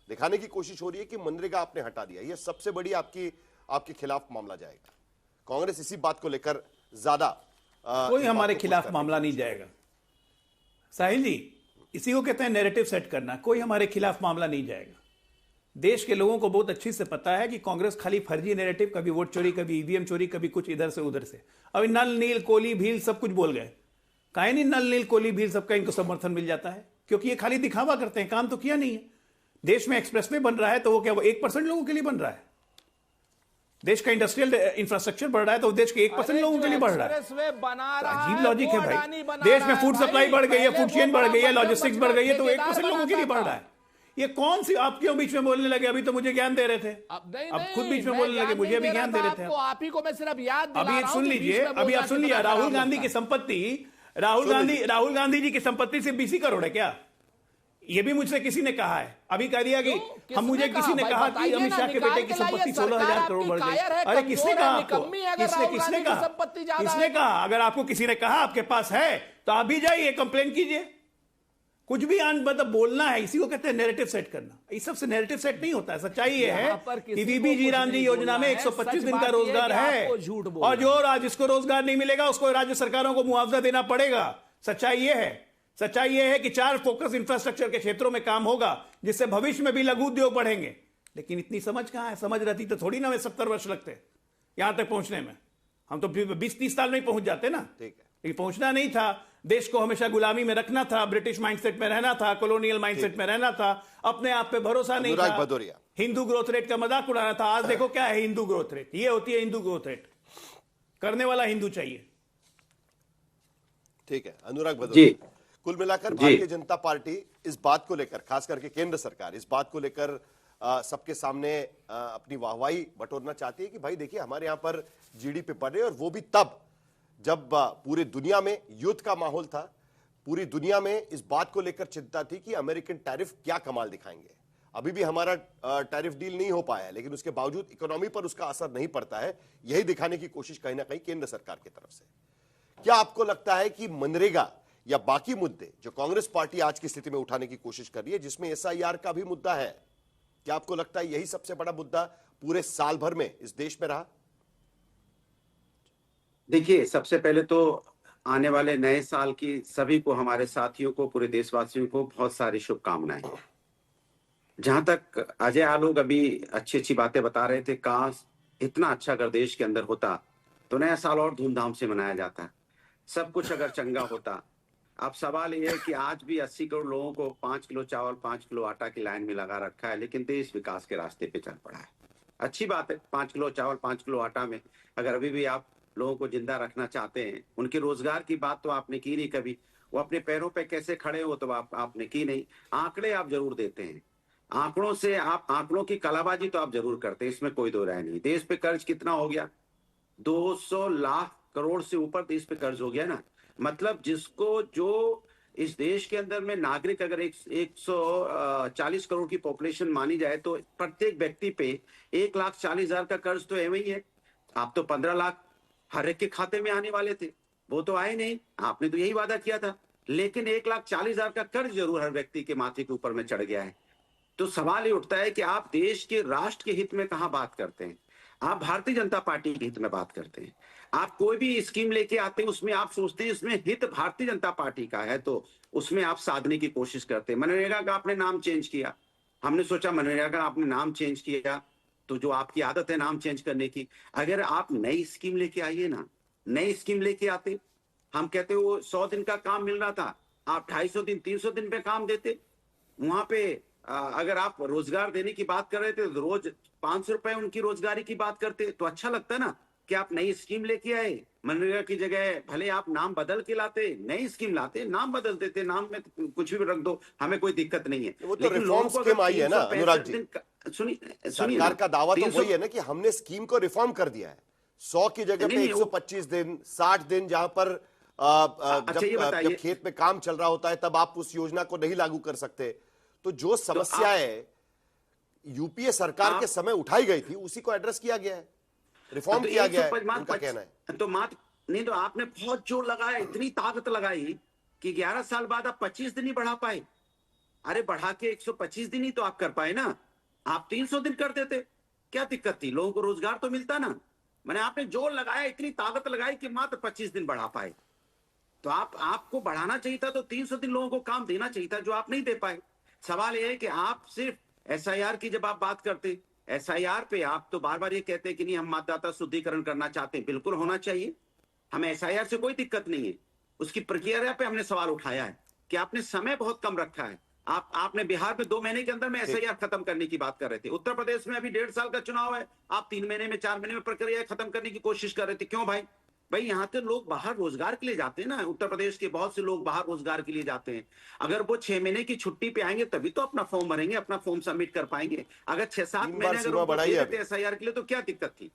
दिखाने की कोशिश हो रही है कि मनरेगा आपने हटा दिया, ये सबसे बड़ी आपके खिलाफ मामला जाएगा। कांग्रेस इसी बात को लेकर ज्यादा कोई हमारे खिलाफ मामला नहीं जाएगा साहिल जी, इसी को कहते हैं नैरेटिव सेट करना। कोई हमारे खिलाफ मामला नहीं जाएगा। देश के लोगों को बहुत अच्छी से पता है कि कांग्रेस खाली फर्जी नैरेटिव, कभी वोट चोरी, कभी ईवीएम चोरी, कभी कुछ इधर से उधर से। अभी नल नील कोली भील सब कुछ बोल गए, काहे नहीं नल नील कोली भील सबका इनको समर्थन मिल जाता है? क्योंकि ये खाली दिखावा करते हैं, काम तो किया नहीं है। देश में एक्सप्रेसवे बन रहा है तो वो क्या 1% लोगों के लिए बन रहा है? देश का इंडस्ट्रियल इंफ्रास्ट्रक्चर बढ़ रहा है तो देश के 1% लोगों के लिए बढ़ रहा है। अजीब लॉजिक है भाई। देश में फूड सप्लाई बढ़ गई है, फूड चेन बढ़ गई है, लॉजिस्टिक्स बढ़ गई है, तो 1% लोगों के लिए बढ़ रहा है। ये कौन सी, आप क्यों बीच में बोलने लगे? अभी तो मुझे ज्ञान दे रहे थे, अब खुद बीच में बोलने लगे, मुझे अभी ज्ञान दे रहे थे। आप ही को मैं सिर्फ याद दिला रहा हूं। अभी सुन लीजिए, अभी आप सुन लिया, राहुल गांधी की संपत्ति, राहुल गांधी जी की संपत्ति सिर्फ 20 करोड़ है क्या? ये भी मुझसे किसी ने कहा है, अभी कह दिया कि हम, मुझे किसी ने कहा कि अमित शाह के बेटे की संपत्ति 16,000 करोड़ बढ़ गई। अरे किसने कहा आपको? किसने कहा? किसने कहा? अगर आपको किसी ने कहा आपके पास है तो आप भी जाइए, कंप्लेन कीजिए। कुछ भी मतलब बोलना है, इसी को कहते हैं नैरेटिव सेट करना। इस सबसे नैरेटिव सेट नहीं होता है। सच्चाई ये है कि बीबी जी राम जी योजना में 125 दिन का रोजगार है, और जो जिसको रोजगार नहीं मिलेगा उसको राज्य सरकारों को मुआवजा देना पड़ेगा। सच्चाई ये है। सच्चाई यह है कि 4 फोकस इंफ्रास्ट्रक्चर के क्षेत्रों में काम होगा, जिससे भविष्य में भी लघु उद्योग बढ़ेंगे। लेकिन इतनी समझ कहां है? समझ रहती तो थोड़ी ना 70 वर्ष लगते यहां तक पहुंचने में। हम तो 20-30 साल में ही पहुंच जाते ना। ठीक है, लेकिन पहुंचना नहीं था। देश को हमेशा गुलामी में रखना था, ब्रिटिश माइंडसेट में रहना था, कॉलोनियल माइंडसेट में रहना था, अपने आप पे भरोसा नहीं था, हिंदू ग्रोथ रेट का मजाक उड़ाना था। आज देखो क्या है हिंदू ग्रोथ रेट। ये होती है हिंदू ग्रोथ रेट, करने वाला हिंदू चाहिए। ठीक है, अनुराग भदौरिया, कुल मिलाकर भारतीय जनता पार्टी इस बात को लेकर, खास करके केंद्र सरकार इस बात को लेकर सबके सामने अपनी वाहवाही बटोरना चाहती है कि भाई देखिए, हमारे यहां पर जीडीपी बढ़ रही है, और वो भी तब जब पूरी दुनिया में युद्ध का माहौल था। पूरी दुनिया में इस बात को लेकर चिंता थी कि अमेरिकन टैरिफ क्या कमाल दिखाएंगे। अभी भी हमारा टैरिफ डील नहीं हो पाया है, लेकिन उसके बावजूद इकोनॉमी पर उसका असर नहीं पड़ता है। यही दिखाने की कोशिश कहीं ना कहीं केंद्र सरकार की तरफ से। क्या आपको लगता है कि मनरेगा या बाकी मुद्दे जो कांग्रेस पार्टी आज की स्थिति में उठाने की कोशिश कर रही है, जिसमें एसआईआर का भी मुद्दा है, क्या आपको लगता है यही सबसे बड़ा मुद्दा पूरे साल भर में इस देश में रहा? देखिए, सबसे पहले तो आने वाले नए साल की सभी को, हमारे साथियों को, पूरे देशवासियों को बहुत सारी शुभकामनाएं। जहां तक अजय आलोक अभी अच्छी अच्छी बातें बता रहे थे, काश इतना अच्छा अगर देश के अंदर होता तो नया साल और धूमधाम से मनाया जाता, सब कुछ अगर चंगा होता। अब सवाल यह है कि आज भी 80 करोड़ लोगों को 5 किलो चावल 5 किलो आटा की लाइन में लगा रखा है, लेकिन देश विकास के रास्ते पे चल पड़ा है। अच्छी बात है, 5 किलो चावल 5 किलो आटा में अगर अभी भी आप लोगों को जिंदा रखना चाहते हैं। उनके रोजगार की बात तो आपने की नहीं कभी, वो अपने पैरों पे कैसे खड़े हो तो आपने की नहीं। आंकड़े आप जरूर देते हैं, आंकड़ों से आप, आंकड़ों की कलाबाजी तो आप जरूर करते हैं, इसमें कोई दो राय नहीं। देश पे कर्ज कितना हो गया? 200 लाख करोड़ से ऊपर देश पे कर्ज हो गया ना। मतलब जिसको, जो इस देश के अंदर में नागरिक अगर 140 करोड़ की पॉपुलेशन मानी जाए तो प्रत्येक व्यक्ति पे 1,40,000 का कर्ज तो एवं ही है। आप तो 15 लाख हर एक के खाते में आने वाले थे, वो तो आए नहीं। आपने तो यही वादा किया था, लेकिन 1,40,000 का कर्ज जरूर हर व्यक्ति के माथे के ऊपर में चढ़ गया है। तो सवाल ये उठता है कि आप देश के राष्ट्र के हित में कहां बात करते हैं? आप भारतीय जनता पार्टी के हित में बात करते हैं। आप कोई भी स्कीम लेके आते हैं, उसमें आप सोचते हैं इसमें हित भारतीय जनता पार्टी का है, तो उसमें आप साधने की कोशिश करते हैं। मनरेगा का आपने नाम चेंज किया, हमने सोचा मनरेगा का आपने नाम चेंज किया तो जो आपकी आदत है नाम चेंज करने की, अगर आप नई स्कीम लेके आइए ना, नई स्कीम लेके आते, हम कहते वो 100 दिन का काम मिल रहा था, आप 250 दिन 300 दिन पे काम देते। वहां पे अगर आप रोजगार देने की बात कर रहे थे तो रोज 500 रुपए उनकी रोजगारी की बात करते, तो अच्छा लगता ना कि आप नई स्कीम लेके आए। मनरेगा की जगह भले आप नाम बदल के लाते, नई स्कीम लाते, नाम बदल देते, नाम में कुछ भी रख दो, हमें कोई दिक्कत नहीं है। वो तो रिफॉर्म स्कीम आई है ना अनुराग जी। सुनिए, सरकार का दावा तो वही है ना कि हमने स्कीम को रिफॉर्म कर दिया है। 100 की जगह पे 125 दिन, 60 दिन, जहां पर जब खेत में काम चल रहा होता है तब आप उस योजना को नहीं लागू कर सकते। तो जो समस्याएं यूपीए सरकार के समय उठाई गई थी उसी को एड्रेस किया गया है, रिफॉर्म किया गया है, उनका कहना है। तो नहीं, तो आपने बहुत जोर लगाया, इतनी ताकत लगाई कि 11 साल बाद आप 25 दिन ही बढ़ा पाए। अरे बढ़ा के 125 दिन ही तो आप कर पाए ना, आप 300 दिन कर देते, क्या दिक्कत थी? लोगों को रोजगार तो मिलता ना। मैंने आपने जोर लगाया, इतनी ताकत लगाई कि मात्र 25 दिन बढ़ा पाए। तो आपको बढ़ाना चाहिए था, तो 300 दिन लोगों को काम देना चाहिए था, जो आप नहीं दे पाए। सवाल यह है कि आप सिर्फ एसआईआर की जब आप बात करते, एसआईआर पे आप तो बार बार ये कहते हैं कि नहीं हम मतदाता शुद्धिकरण करना चाहते हैं। बिल्कुल होना चाहिए, हमें एसआईआर से कोई दिक्कत नहीं है। उसकी प्रक्रिया पे हमने सवाल उठाया है कि आपने समय बहुत कम रखा है। आपने बिहार में 2 महीने के अंदर में एसआईआर खत्म करने की बात कर रहे थे, उत्तर प्रदेश में अभी 1.5 साल का चुनाव है, आप 3 महीने में 4 महीने में प्रक्रिया खत्म करने की कोशिश कर रहे थे। क्यों भाई? भाई यहाँ के लोग बाहर रोजगार के लिए जाते हैं ना, उत्तर प्रदेश के बहुत से लोग बाहर रोजगार के लिए जाते हैं। अगर वो 6 महीने की छुट्टी पे आएंगे तभी तो अपना फॉर्म भरेंगे, अपना फॉर्म सबमिट कर पाएंगे। अगर 6-7 महीने अगर एसआईआर के लिए तो क्या दिक्कत थी?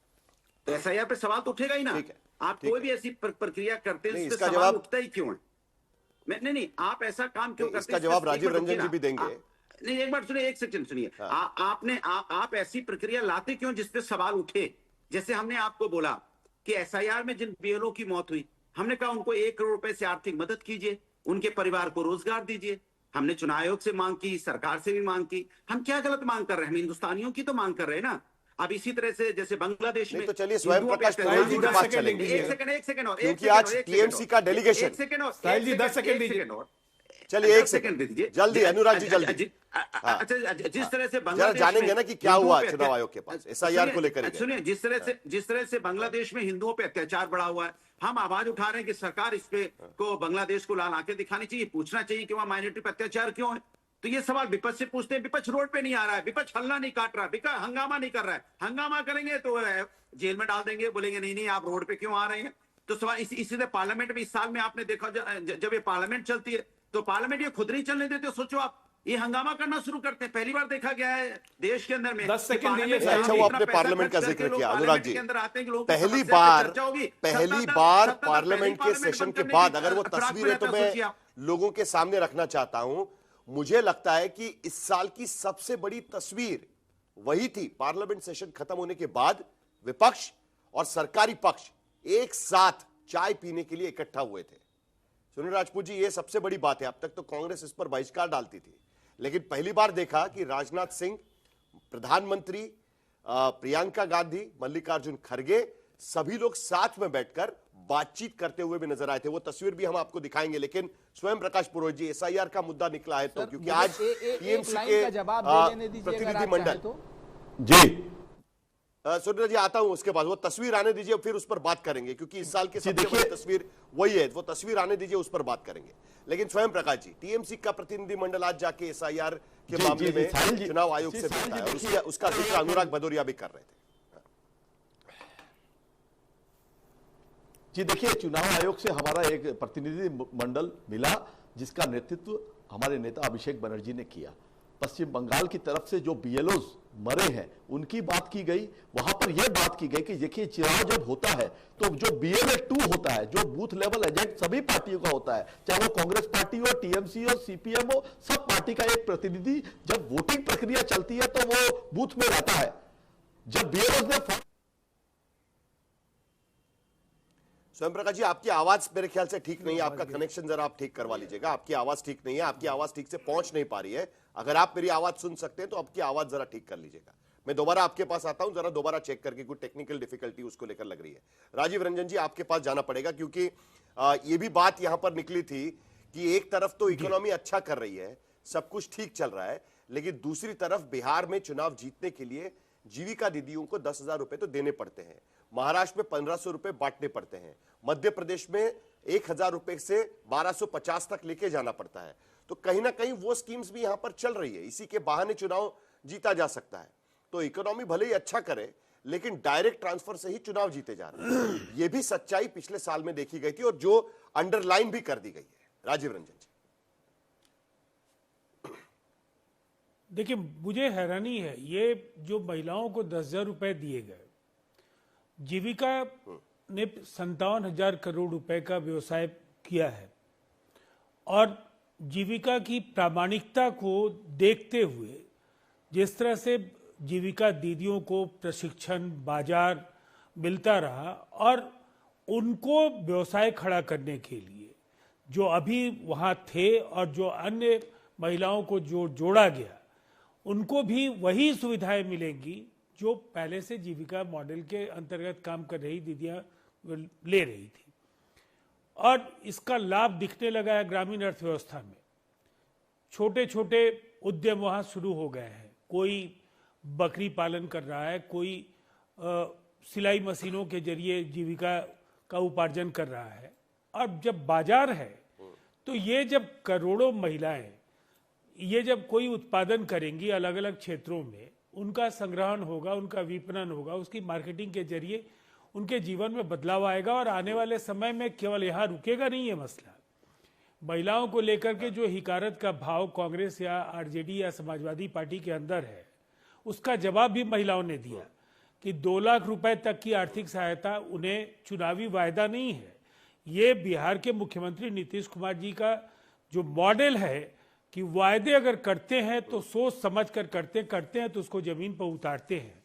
तो एसआईआर पे सवाल तो उठेगा ही ना। आप कोई भी ऐसी प्रक्रिया करते हैं, इसका जवाब उठता ही क्यों है? नहीं, आप ऐसा काम क्यों करते हैं? इसका जवाब राजीव रंजन जी भी देंगे। नहीं, एक बार सुनिए, 1 सेकंड सुनिए। आप ऐसी प्रक्रिया लाते क्यों जिसपे सवाल उठे? जैसे हमने आपको बोला कि एसआईआर में जिन बीएलओ की मौत हुई, हमने कहा उनको 1 करोड़ रुपए से आर्थिक मदद कीजिए, उनके परिवार को रोजगार दीजिए। हमने चुनाव आयोग से मांग की, सरकार से भी मांग की। हम क्या गलत मांग कर रहे हैं? हम हिंदुस्तानियों की तो मांग कर रहे हैं ना। अब इसी तरह से जैसे बांग्लादेश में, तो चलिए स्वयं प्रकाश पुरोहित जी 10 सेकंड लेंगे। एक सेकंड और, क्योंकि आज टीएमसी का डेलीगेशन। 1 सेकंड और, साहिल जी 10 सेकंड दीजिए। चलिए 1 सेकंड दे दीजिए जल्दी, अनुराग जी जल्दी। अच्छा, जिस तरह से बांग्लादेश जानेंगे ना कि क्या हुआ चुनाव आयोग के पास एसआईआर को लेकर। सुनिए, जिस तरह से बांग्लादेश में हिंदुओं पे अत्याचार बढ़ा हुआ है, हम आवाज उठा रहे हैं कि सरकार इस पे को बांग्लादेश को लाल आंखें दिखानी चाहिए, पूछना चाहिए कि वहां माइनॉरिटी पे अत्याचार क्यों है। तो ये सवाल विपक्ष से पूछते हैं, विपक्ष रोड पे नहीं आ रहा है, विपक्ष हल्ला नहीं काट रहा है, विपक्ष हंगामा नहीं कर रहा है। हंगामा करेंगे तो जेल में डाल देंगे, बोलेंगे नहीं आप रोड पे क्यों आ रहे हैं। तो सवाल इसी से पार्लियामेंट में इस साल में आपने देखा, जब ये पार्लियामेंट चलती है तो पार्लियामेंट ये खुद नहीं चलने देते। सोचो आप, ये हंगामा करना शुरू करते हैं। पहली बार देखा गया है देश के अंदर में। 10 सेकंड दीजिए। अच्छा, वो आपने पार्लियामेंट का जिक्र किया अनुराग जी। पहली बार पार्लियामेंट के सेशन के बाद अगर वो तस्वीरें तो मैं लोगों के सामने रखना चाहता हूं। मुझे लगता है कि इस साल की सबसे बड़ी तस्वीर वही थी, पार्लियामेंट सेशन खत्म होने के बाद विपक्ष और सरकारी पक्ष एक साथ चाय पीने के लिए इकट्ठा हुए थे। सुनील राजपूत जी, ये सबसे बड़ी बात है। अब तक तो कांग्रेस इस पर बहिष्कार डालती थी, लेकिन पहली बार देखा कि राजनाथ सिंह, प्रधानमंत्री, प्रियंका गांधी, मल्लिकार्जुन खड़गे, सभी लोग साथ में बैठकर बातचीत करते हुए भी नजर आए थे। वो तस्वीर भी हम आपको दिखाएंगे। लेकिन स्वयं प्रकाश पुरोहित जी, एसआईआर का मुद्दा निकला है तो, क्योंकि आज टीएमसी के प्रतिनिधिमंडल जी सुनील जी आता हूं, उसके बाद वो तस्वीर आने दीजिए, फिर उस पर बात करेंगे, क्योंकि इस साल की सबसे बड़ी तस्वीर वही है। वो तस्वीर आने दीजिए, उस पर बात करेंगे। लेकिन स्वयं प्रकाश जी, टीएमसी का प्रतिनिधिमंडल आज जाके एसआईआर के मामले में चुनाव आयोग से मिलता है, और उसका जिक्र अनुराग भदौरिया भी कर रहे थे। जी देखिए, चुनाव आयोग से हमारा एक प्रतिनिधि मंडल मिला, जिसका नेतृत्व हमारे नेता अभिषेक बनर्जी ने किया। पश्चिम बंगाल की तरफ से जो बीएलओज मरे हैं उनकी बात की गई। वहां पर यह बात की गई कि देखिए, चुनाव जब होता है तो जो BLA 2 होता है, जो बूथ लेवल एजेंट सभी पार्टियों का होता है, चाहे वो कांग्रेस पार्टी हो, टीएमसी हो, सीपीएम हो, सब पार्टी का एक प्रतिनिधि जब वोटिंग प्रक्रिया चलती है तो वो बूथ में रहता है। जब बीएलओज ने स्वयं प्रकाश जी, आपकी आवाज मेरे ख्याल से ठीक नहीं है, आपका कनेक्शन जरा आप ठीक करवा लीजिएगा। आपकी आवाज ठीक नहीं है, आपकी आवाज ठीक से पहुंच नहीं पा रही है। अगर आप मेरी आवाज सुन सकते हैं तो आपकी आवाज जरा ठीक कर लीजिएगा। मैं दोबारा आपके पास आता हूं, जरा दोबारा चेक करके कोई टेक्निकल डिफिकल्टी उसको लेकर लग रही है। राजीव रंजन जी, आपके पास जाना पड़ेगा, क्योंकि ये भी बात यहां पर निकली थी कि एक तरफ तो इकोनॉमी अच्छा कर रही है, सब कुछ ठीक चल रहा है, लेकिन दूसरी तरफ बिहार में चुनाव जीतने के लिए जीविका दीदियों को 10,000 रुपए तो देने पड़ते हैं, महाराष्ट्र में 1,500 रुपए बांटने पड़ते हैं, मध्य प्रदेश में 1,000 रुपए से 1,250 तक लेके जाना पड़ता है। तो कहीं ना कहीं वो स्कीम्स भी यहां पर चल रही है, इसी के बहाने चुनाव जीता जा सकता है। तो इकोनॉमी भले ही अच्छा करे, लेकिन डायरेक्ट ट्रांसफर से ही चुनाव जीते जा रहे हैं। यह भी सच्चाई पिछले साल में देखी गई थी और जो अंडरलाइन भी कर दी गई है। राजीव रंजन जी, देखिए, मुझे हैरानी है, ये जो महिलाओं को 10,000 रुपए दिए गए, जीविका ने 57,000 करोड़ रुपए का व्यवसाय किया है, और जीविका की प्रामाणिकता को देखते हुए जिस तरह से जीविका दीदियों को प्रशिक्षण, बाजार मिलता रहा, और उनको व्यवसाय खड़ा करने के लिए जो अभी वहाँ थे और जो अन्य महिलाओं को जोड़ा गया, उनको भी वही सुविधाएं मिलेंगी जो पहले से जीविका मॉडल के अंतर्गत काम कर रही दीदियां ले रही थी। और इसका लाभ दिखने लगा है ग्रामीण अर्थव्यवस्था में। छोटे छोटे उद्यम वहां शुरू हो गए हैं, कोई बकरी पालन कर रहा है, कोई सिलाई मशीनों के जरिए जीविका का उपार्जन कर रहा है। और जब बाजार है तो ये जब करोड़ों महिलाएं ये जब कोई उत्पादन करेंगी अलग अलग क्षेत्रों में, उनका संग्रहण होगा, उनका विपणन होगा, उसकी मार्केटिंग के जरिए उनके जीवन में बदलाव आएगा। और आने वाले समय में केवल यहाँ रुकेगा नहीं ये मसला। महिलाओं को लेकर के जो हिकारत का भाव कांग्रेस या आरजेडी या समाजवादी पार्टी के अंदर है, उसका जवाब भी महिलाओं ने दिया कि 2 लाख रुपए तक की आर्थिक सहायता उन्हें चुनावी वायदा नहीं है। ये बिहार के मुख्यमंत्री नीतीश कुमार जी का जो मॉडल है कि वायदे अगर करते हैं तो सोच समझ कर करते हैं तो उसको जमीन पर उतारते हैं।